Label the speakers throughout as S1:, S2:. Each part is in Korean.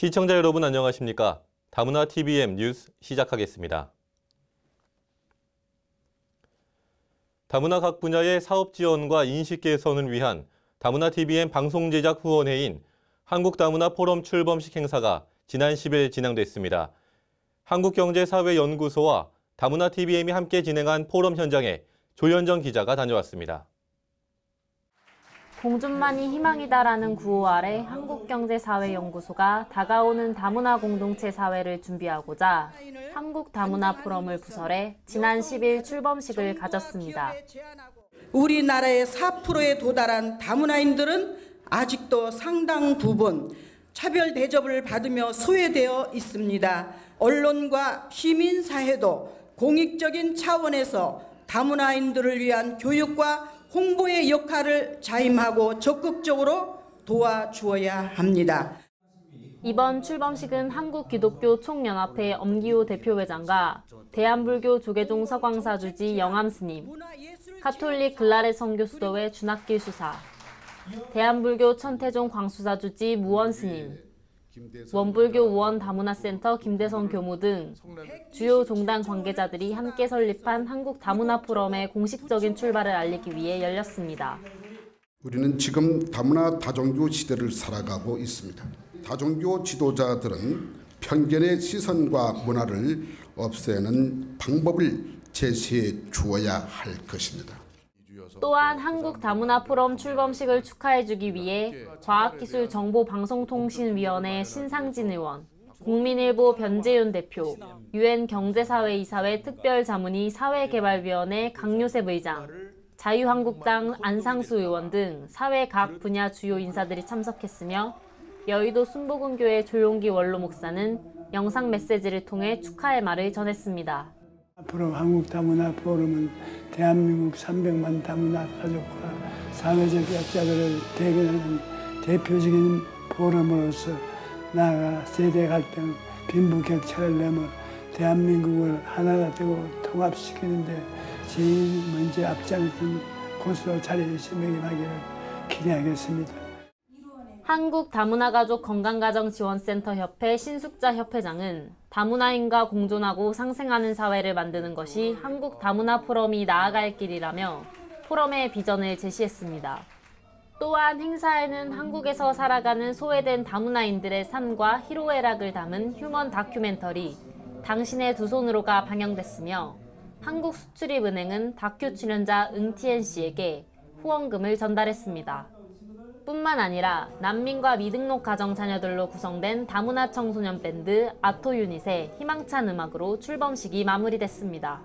S1: 시청자 여러분 안녕하십니까? 다문화 TVM 뉴스 시작하겠습니다. 다문화 각 분야의 사업 지원과 인식 개선을 위한 다문화 TVM 방송 제작 후원회인 한국다문화 포럼 출범식 행사가 지난 10일 진행됐습니다. 한국경제사회연구소와 다문화 TVM이 함께 진행한 포럼 현장에 조현정 기자가 다녀왔습니다.
S2: 공존만이 희망이다라는 구호 아래 한국경제사회연구소가 다가오는 다문화 공동체 사회를 준비하고자 한국다문화 포럼을 부설해 지난 10일 출범식을 가졌습니다.
S3: 우리나라의 4%에 도달한 다문화인들은 아직도 상당 부분 차별 대접을 받으며 소외되어 있습니다. 언론과 시민사회도 공익적인 차원에서 다문화인들을 위한 교육과 홍보의 역할을 자임하고 적극적으로 도와주어야 합니다.
S2: 이번 출범식은 한국기독교총연합회 엄기호 대표회장과 대한불교 조계종 서광사 주지 영암스님, 카톨릭 글라레 선교수도회 준학길 수사, 대한불교 천태종 광수사 주지 무원스님, 원불교 우원 다문화센터 김대성 교무 등 주요 종단 관계자들이 함께 설립한 한국다문화 포럼의 공식적인 출발을 알리기 위해 열렸습니다.
S4: 우리는 지금 다문화 다종교 시대를 살아가고 있습니다. 다종교 지도자들은 편견의 시선과 문화를 없애는 방법을 제시해 주어야 할 것입니다.
S2: 또한 한국다문화 포럼 출범식을 축하해주기 위해 과학기술정보방송통신위원회 신상진 의원, 국민일보 변재윤 대표, UN 경제사회이사회 특별자문위 사회개발위원회 강요셉 의장, 자유한국당 안상수 의원 등 사회 각 분야 주요 인사들이 참석했으며 여의도 순복음교회 조용기 원로 목사는 영상 메시지를 통해 축하의 말을 전했습니다.
S5: 앞으로 한국다문화 포럼은 대한민국 300만 다문화 가족과 사회적 약자들을 대변하는 대표적인 포럼으로서 나아가 세대 갈등, 빈부격차를 넘어 대한민국을 하나가 되고 통합시키는 데 제일 먼저 앞장선 곳으로 자리매김하기를 기대하겠습니다.
S2: 한국다문화가족건강가정지원센터협회 신숙자 협회장은 다문화인과 공존하고 상생하는 사회를 만드는 것이 한국다문화 포럼이 나아갈 길이라며 포럼의 비전을 제시했습니다. 또한 행사에는 한국에서 살아가는 소외된 다문화인들의 삶과 희로애락을 담은 휴먼 다큐멘터리 당신의 두 손으로가 방영됐으며 한국수출입은행은 다큐 출연자 응티엔 씨에게 후원금을 전달했습니다. 뿐만 아니라 난민과 미등록 가정 자녀들로 구성된 다문화 청소년 밴드 아토유닛의 희망찬 음악으로 출범식이 마무리됐습니다.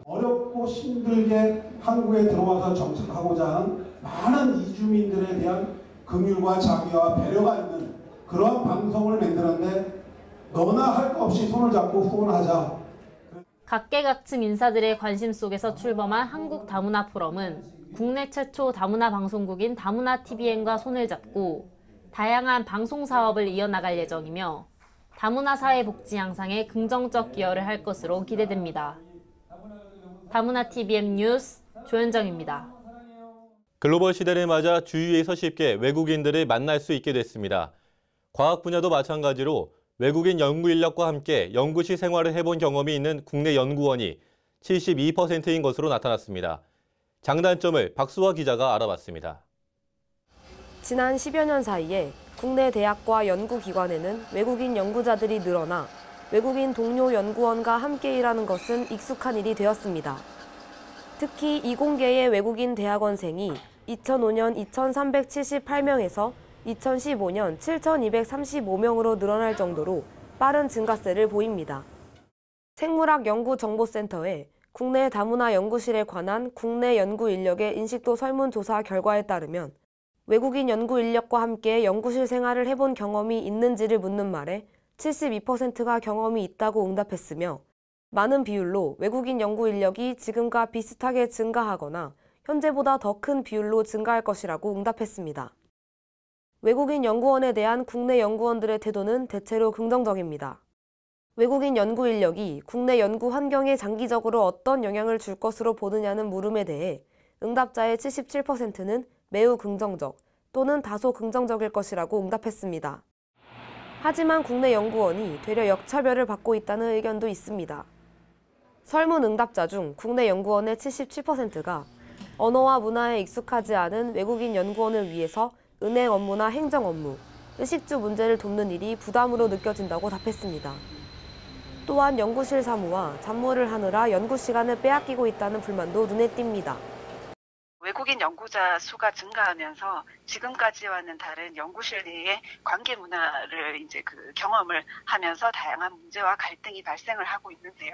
S6: 어렵고 힘들게 한국에 들어와서 정착하고자 하는 많은 이주민들에 대한 긍휼과 자비와 배려가 있는 그러한 방송을 만드는데 너나 할 거 없이 손을 잡고 후원하자.
S2: 각계각층 인사들의 관심 속에서 출범한 한국다문화 포럼은 국내 최초 다문화 방송국인 다문화 TVN과 손을 잡고 다양한 방송 사업을 이어나갈 예정이며 다문화 사회 복지 향상에 긍정적 기여를 할 것으로 기대됩니다. 다문화 TVM 뉴스 조현정입니다.
S1: 글로벌 시대를 맞아 주위에서 쉽게 외국인들을 만날 수 있게 됐습니다. 과학 분야도 마찬가지로 외국인 연구 인력과 함께 연구실 생활을 해본 경험이 있는 국내 연구원이 72%인 것으로 나타났습니다. 장단점을 박수화 기자가 알아봤습니다.
S7: 지난 10여 년 사이에 국내 대학과 연구기관에는 외국인 연구자들이 늘어나 외국인 동료 연구원과 함께 일하는 것은 익숙한 일이 되었습니다. 특히 이공계의 외국인 대학원생이 2005년 2,378명에서 2015년 7,235명으로 늘어날 정도로 빠른 증가세를 보입니다. 생물학연구정보센터의 국내 다문화 연구실에 관한 국내 연구 인력의 인식도 설문조사 결과에 따르면 외국인 연구 인력과 함께 연구실 생활을 해본 경험이 있는지를 묻는 말에 72%가 경험이 있다고 응답했으며 많은 비율로 외국인 연구 인력이 지금과 비슷하게 증가하거나 현재보다 더 큰 비율로 증가할 것이라고 응답했습니다. 외국인 연구원에 대한 국내 연구원들의 태도는 대체로 긍정적입니다. 외국인 연구 인력이 국내 연구 환경에 장기적으로 어떤 영향을 줄 것으로 보느냐는 물음에 대해 응답자의 77%는 매우 긍정적 또는 다소 긍정적일 것이라고 응답했습니다. 하지만 국내 연구원이 되려 역차별을 받고 있다는 의견도 있습니다. 설문 응답자 중 국내 연구원의 77%가 언어와 문화에 익숙하지 않은 외국인 연구원을 위해서 은행 업무나 행정 업무, 의식주 문제를 돕는 일이 부담으로 느껴진다고 답했습니다. 또한 연구실 사무와 잡무를 하느라 연구 시간을 빼앗기고 있다는 불만도 눈에 띕니다.
S8: 외국인 연구자 수가 증가하면서 지금까지와는 다른 연구실 내의 관계 문화를 이제 경험을 하면서 다양한 문제와 갈등이 발생을 하고 있는데요.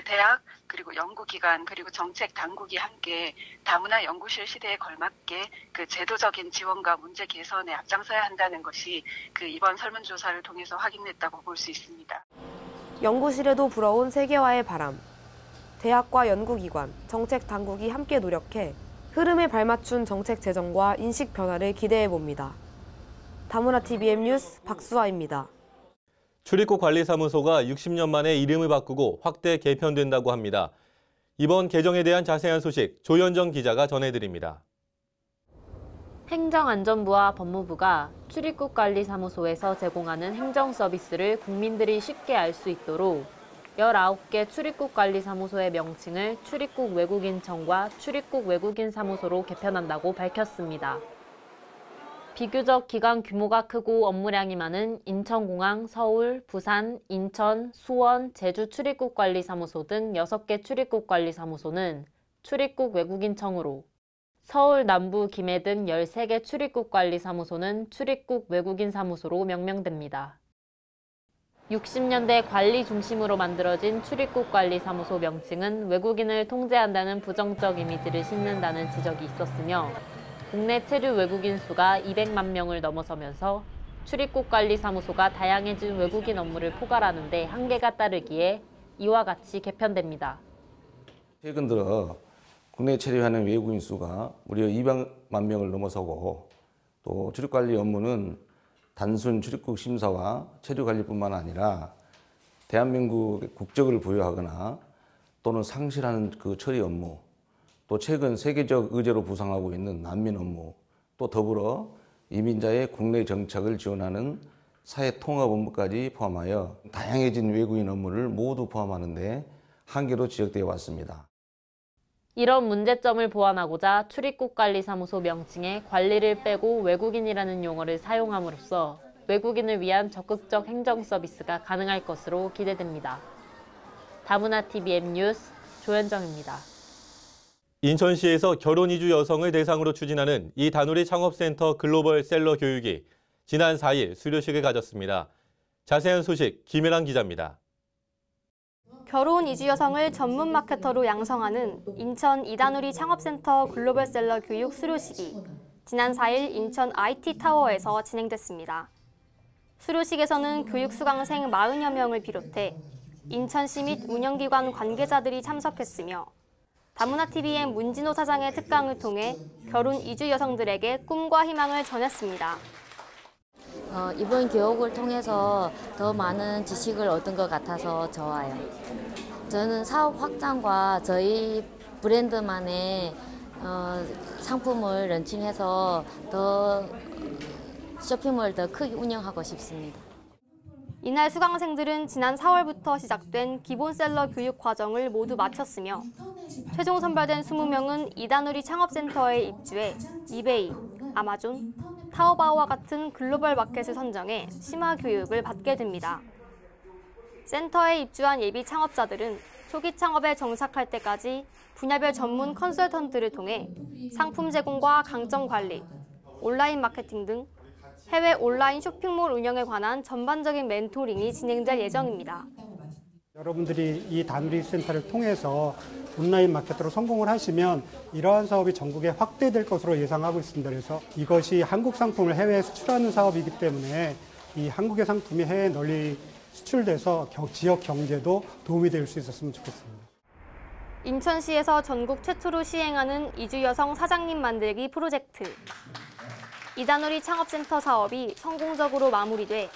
S8: 대학 그리고 연구기관 그리고 정책 당국이 함께 다문화 연구실 시대에 걸맞게 제도적인 지원과 문제 개선에 앞장서야 한다는 것이 이번 설문조사를 통해서 확인됐다고 볼 수 있습니다.
S7: 연구실에도 불어온 세계화의 바람. 대학과 연구기관, 정책 당국이 함께 노력해 흐름에 발맞춘 정책 제정과 인식 변화를 기대해봅니다. 다문화 TVM 뉴스 박수아입니다.
S1: 출입국 관리사무소가 60년 만에 이름을 바꾸고 확대 개편된다고 합니다. 이번 개정에 대한 자세한 소식 조현정 기자가 전해드립니다.
S2: 행정안전부와 법무부가 출입국관리사무소에서 제공하는 행정 서비스를 국민들이 쉽게 알 수 있도록 19개 출입국관리사무소의 명칭을 출입국 외국인청과 출입국 외국인사무소로 개편한다고 밝혔습니다. 비교적 기관 규모가 크고 업무량이 많은 인천공항, 서울, 부산, 인천, 수원, 제주 출입국관리사무소 등 6개 출입국관리사무소는 출입국 외국인청으로, 서울, 남부, 김해 등 13개 출입국관리사무소는 출입국 외국인사무소로 명명됩니다. 60년대 관리 중심으로 만들어진 출입국관리사무소 명칭은 외국인을 통제한다는 부정적 이미지를 심는다는 지적이 있었으며 국내 체류 외국인 수가 200만 명을 넘어서면서 출입국관리사무소가 다양해진 외국인 업무를 포괄하는 데 한계가 따르기에 이와 같이 개편됩니다.
S9: 최근 들어 국내 체류하는 외국인 수가 무려 200만 명을 넘어서고 또 출입관리 업무는 단순 출입국 심사와 체류 관리뿐만 아니라 대한민국 국적을 부여하거나 또는 상실하는 처리 업무, 또 최근 세계적 의제로 부상하고 있는 난민 업무, 또 더불어 이민자의 국내 정착을 지원하는 사회통합 업무까지 포함하여 다양해진 외국인 업무를 모두 포함하는 데 한계로 지적되어 왔습니다.
S2: 이런 문제점을 보완하고자 출입국관리사무소 명칭에 관리를 빼고 외국인이라는 용어를 사용함으로써 외국인을 위한 적극적 행정 서비스가 가능할 것으로 기대됩니다. 다문화 TVM 뉴스 조현정입니다.
S1: 인천시에서 결혼 이주 여성을 대상으로 추진하는 이 다누리 창업센터 글로벌 셀러 교육이 지난 4일 수료식을 가졌습니다. 자세한 소식 김혜란 기자입니다.
S10: 결혼 이주 여성을 전문 마케터로 양성하는 인천 이다누리 창업센터 글로벌셀러 교육 수료식이 지난 4일 인천 IT타워에서 진행됐습니다. 수료식에서는 교육 수강생 40여 명을 비롯해 인천시 및 운영기관 관계자들이 참석했으며 다문화TVM 문진호 사장의 특강을 통해 결혼 이주 여성들에게 꿈과 희망을 전했습니다.
S11: 이번 교육을 통해서 더 많은 지식을 얻은 것 같아서 좋아요. 저는 사업 확장과 저희 브랜드만의 상품을 런칭해서 더 쇼핑몰 더 크게 운영하고 싶습니다.
S10: 이날 수강생들은 지난 4월부터 시작된 기본셀러 교육 과정을 모두 마쳤으며 최종 선발된 20명은 이다누리 창업센터에 입주해 이베이, 아마존, 타오바오와 같은 글로벌 마켓을 선정해 심화 교육을 받게 됩니다. 센터에 입주한 예비 창업자들은 초기 창업에 정착할 때까지 분야별 전문 컨설턴트를 통해 상품 제공과 강점 관리, 온라인 마케팅 등 해외 온라인 쇼핑몰 운영에 관한 전반적인 멘토링이 진행될 예정입니다.
S12: 여러분들이 이 다누리 센터를 통해서 온라인 마케터로 성공을 하시면 이러한 사업이 전국에 확대될 것으로 예상하고 있습니다. 그래서 이것이 한국 상품을 해외에 수출하는 사업이기 때문에 이 한국의 상품이 해외에 널리 수출돼서 지역 경제도 도움이 될 수 있었으면 좋겠습니다.
S10: 인천시에서 전국 최초로 시행하는 이주 여성 사장님 만들기 프로젝트. 이다누리 창업센터 사업이 성공적으로 마무리돼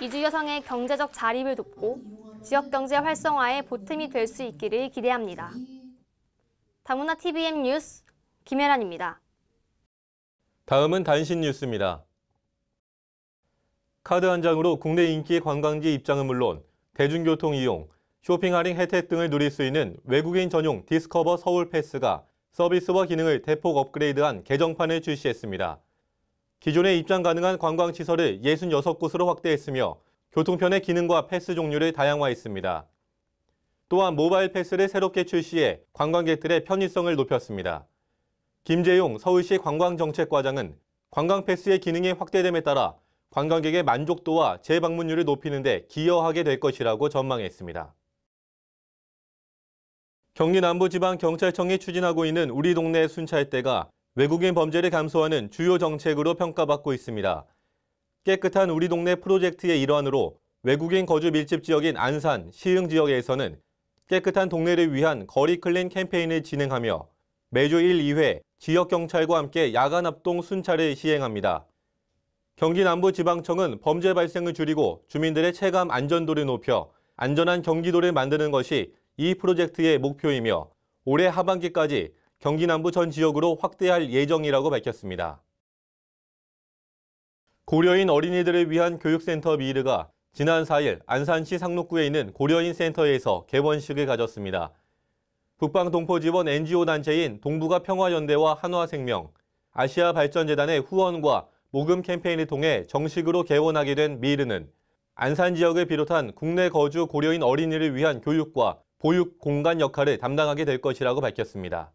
S10: 이주 여성의 경제적 자립을 돕고 지역 경제 활성화에 보탬이 될 수 있기를 기대합니다. 다문화 TVM 뉴스 김혜란입니다.
S1: 다음은 단신 뉴스입니다. 카드 한 장으로 국내 인기 관광지 입장은 물론 대중교통 이용, 쇼핑 할인 혜택 등을 누릴 수 있는 외국인 전용 디스커버 서울 패스가 서비스와 기능을 대폭 업그레이드한 개정판을 출시했습니다. 기존에 입장 가능한 관광시설을 66곳으로 확대했으며 교통편의 기능과 패스 종류를 다양화했습니다. 또한 모바일 패스를 새롭게 출시해 관광객들의 편의성을 높였습니다. 김재용 서울시 관광정책과장은 관광패스의 기능이 확대됨에 따라 관광객의 만족도와 재방문율을 높이는 데 기여하게 될 것이라고 전망했습니다. 경기 남부지방경찰청이 추진하고 있는 우리 동네 순찰대가 외국인 범죄를 감소하는 주요 정책으로 평가받고 있습니다. 깨끗한 우리 동네 프로젝트의 일환으로 외국인 거주 밀집 지역인 안산, 시흥 지역에서는 깨끗한 동네를 위한 거리 클린 캠페인을 진행하며 매주 1, 2회 지역경찰과 함께 야간 합동 순찰을 시행합니다. 경기 남부지방청은 범죄 발생을 줄이고 주민들의 체감 안전도를 높여 안전한 경기도를 만드는 것이 이 프로젝트의 목표이며 올해 하반기까지 경기 남부 전 지역으로 확대할 예정이라고 밝혔습니다. 고려인 어린이들을 위한 교육센터 미르가 지난 4일 안산시 상록구에 있는 고려인 센터에서 개원식을 가졌습니다. 북방동포지원 NGO 단체인 동북아 평화연대와 한화생명, 아시아발전재단의 후원과 모금 캠페인을 통해 정식으로 개원하게 된 미르는 안산 지역을 비롯한 국내 거주 고려인 어린이를 위한 교육과 보육 공간 역할을 담당하게 될 것이라고 밝혔습니다.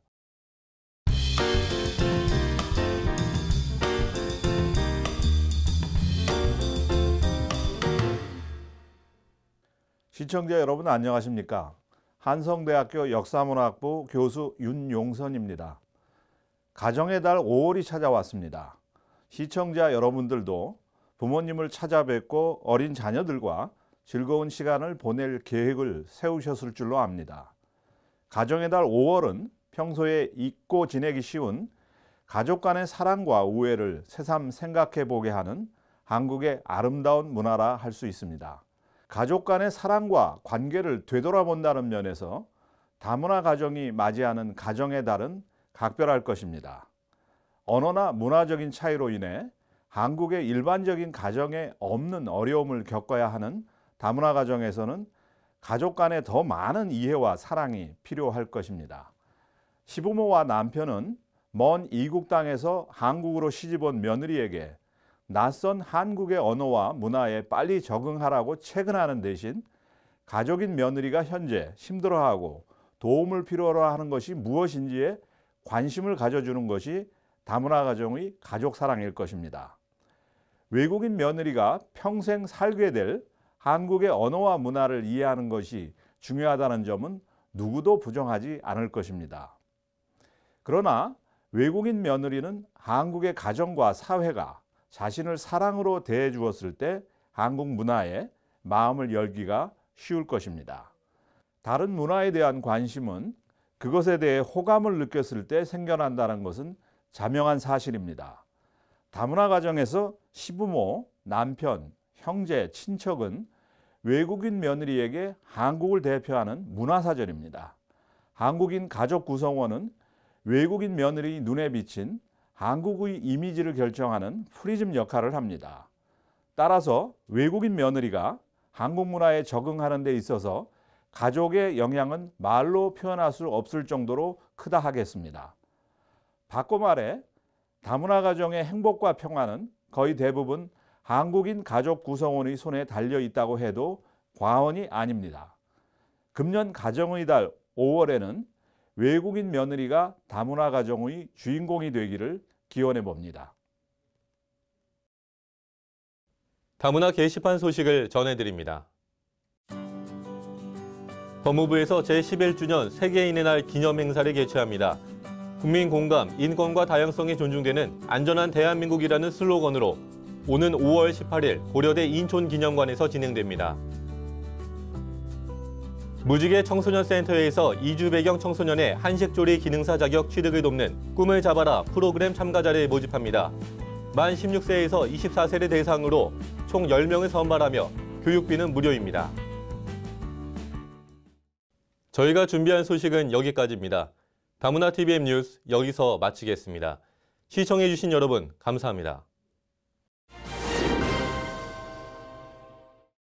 S13: 시청자 여러분 안녕하십니까? 한성대학교 역사문학부 교수 윤용선입니다. 가정의 달 5월이 찾아왔습니다. 시청자 여러분들도 부모님을 찾아뵙고 어린 자녀들과 즐거운 시간을 보낼 계획을 세우셨을 줄로 압니다. 가정의 달 5월은 평소에 잊고 지내기 쉬운 가족 간의 사랑과 우애를 새삼 생각해 보게 하는 한국의 아름다운 문화라 할 수 있습니다. 가족 간의 사랑과 관계를 되돌아본다는 면에서 다문화 가정이 맞이하는 가정의 달은 각별할 것입니다. 언어나 문화적인 차이로 인해 한국의 일반적인 가정에 없는 어려움을 겪어야 하는 다문화 가정에서는 가족 간에 더 많은 이해와 사랑이 필요할 것입니다. 시부모와 남편은 먼 이국 땅에서 한국으로 시집온 며느리에게 낯선 한국의 언어와 문화에 빨리 적응하라고 체근하는 대신 가족인 며느리가 현재 힘들어하고 도움을 필요로 하는 것이 무엇인지에 관심을 가져주는 것이 다문화 가정의 가족 사랑일 것입니다. 외국인 며느리가 평생 살게 될 한국의 언어와 문화를 이해하는 것이 중요하다는 점은 누구도 부정하지 않을 것입니다. 그러나 외국인 며느리는 한국의 가정과 사회가 자신을 사랑으로 대해 주었을 때 한국 문화에 마음을 열기가 쉬울 것입니다. 다른 문화에 대한 관심은 그것에 대해 호감을 느꼈을 때 생겨난다는 것은 자명한 사실입니다. 다문화 가정에서 시부모, 남편, 형제, 친척은 외국인 며느리에게 한국을 대표하는 문화사절입니다. 한국인 가족 구성원은 외국인 며느리 눈에 비친 한국의 이미지를 결정하는 프리즘 역할을 합니다. 따라서 외국인 며느리가 한국 문화에 적응하는 데 있어서 가족의 영향은 말로 표현할 수 없을 정도로 크다 하겠습니다. 바꿔 말해 다문화 가정의 행복과 평화는 거의 대부분 한국인 가족 구성원의 손에 달려 있다고 해도 과언이 아닙니다. 금년 가정의 달 5월에는 외국인 며느리가 다문화 가정의 주인공이 되기를 기원해 봅니다.
S1: 다문화 게시판 소식을 전해드립니다. 법무부에서 제11주년 세계인의 날 기념행사를 개최합니다. 국민 공감, 인권과 다양성이 존중되는 안전한 대한민국이라는 슬로건으로 오는 5월 18일 고려대 인촌기념관에서 진행됩니다. 무지개 청소년센터에서 이주 배경 청소년의 한식조리 기능사 자격 취득을 돕는 꿈을 잡아라 프로그램 참가자를 모집합니다. 만 16세에서 24세를 대상으로 총 10명을 선발하며 교육비는 무료입니다. 저희가 준비한 소식은 여기까지입니다. 다문화 TVN 뉴스 여기서 마치겠습니다. 시청해주신 여러분 감사합니다.